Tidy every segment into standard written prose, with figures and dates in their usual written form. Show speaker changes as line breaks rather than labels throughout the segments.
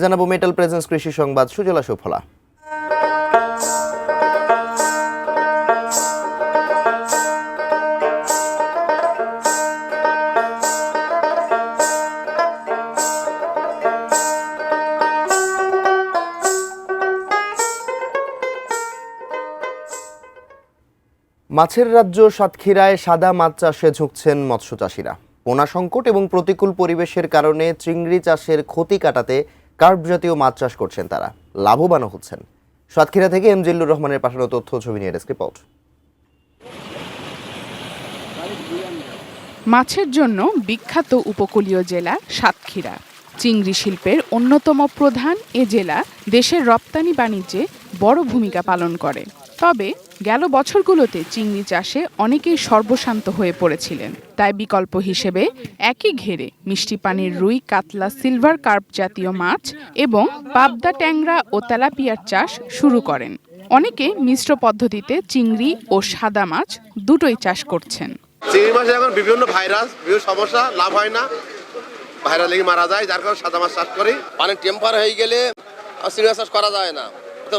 জানাবো metal presence কৃষি সংবাদ সুজলা সুফলা। মাছের রাজ্য সাতক্ষীরায় সাদা মাছ চাষে ঝুঁকছেন মৎস্য চাষিরা। পোনা সংকট এবং প্রতিকূল পরিবেশের কারণে চিংড়ি চাষের ক্ষতি কাটাতে কার্প জাতীয় মাছ চাষ করছেন তারা, লাভবানও হচ্ছেন। সাতক্ষীরা থেকে এম জিল্লুর রহমানের পাঠানো তথ্য ছবি নিয়ে ডেস্ক রিপোর্ট।
মাছের জন্য বিখ্যাত উপকূলীয় জেলা সাতক্ষীরা। চিংড়ি শিল্পের অন্যতম প্রধান এ জেলা দেশের রপ্তানি বাণিজ্যে বড় ভূমিকা পালন করে। তবে গেল বছরগুলোতে চিংড়ি চাষে অনেকেই সর্বশান্ত হয়ে পড়েছিলেন। তাই বিকল্প হিসেবে একই ঘেরে মিষ্টি পানির রুই, কাতলা, সিলভার কার্প জাতীয় মাছ এবং পাবদা, ট্যাংরা ও তেলাপিয়ার চাষ শুরু করেন। অনেকে মিশ্র পদ্ধতিতে চিংড়ি ও সাদা মাছ দুটোই চাষ করছেন।
চিংড়ি মাছে এখন বিভিন্ন ভাইরাস, বিভিন্ন সমস্যা, লাভ হয় না, ভাইরাস লেগে মারা যায়, যার কারণে সাদা মাছ চাষ করি। পানির টেম্পার হয়ে গেলে চিংড়ি মাছ চাষ করা যায় না,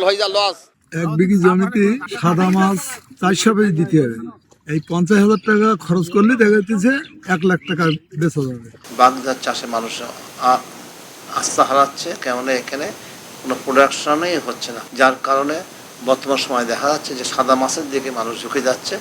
হয়ে যায় লস।
1 বিঘি জমিতে সাদা মাছ 400 পিস দিতে হবে। এই 50,000 টাকা খরচ করলে দেখা যাচ্ছে 1 লাখ টাকা বেচা যাবে।
বাগদার চাষে মানুষ আস্থা হারাচ্ছে, কেননা এখানে কোনো প্রোডাকশনই হচ্ছে না, যার কারণে বর্তমান সময় দেখা যাচ্ছে যে সাদা মাছের দিকে মানুষ ঝুঁকে যাচ্ছে।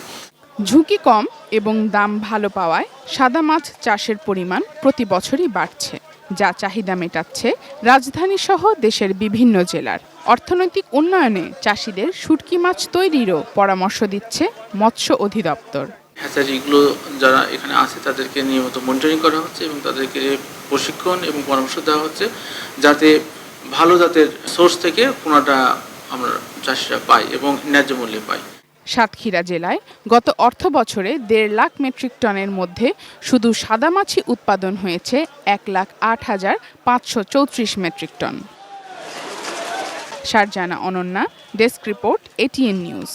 ঝুঁকি কম এবং দাম ভালো পাওয়ায় সাদা মাছ চাষের পরিমাণ প্রতি বছরই বাড়ছে, যা চাহিদা মেটাচ্ছে রাজধানী সহ দেশের বিভিন্ন জেলার। অর্থনৈতিক উন্নয়নে চাষিদের শুটকি মাছ তৈরিরও পরামর্শ দিচ্ছে মৎস্য অধিদপ্তর।
হ্যাচারিগুলো যারা এখানে আছে তাদেরকে নিয়মিত মনিটরিং করা হচ্ছে এবং তাদেরকে প্রশিক্ষণ এবং পরামর্শ দেওয়া হচ্ছে, যাতে ভালো জাতের সোর্স থেকে পোনাটা আমরা চাষিরা পাই এবং ন্যায্য মূল্যে পাই।
সাতক্ষীরা জেলায় গত অর্থ বছরে 1.5 লাখ মেট্রিক টনের মধ্যে শুধু সাদা মাছই উৎপাদন হয়েছে 1,08,534 metric ton. Sharjana Ananya, desk report, ATN news.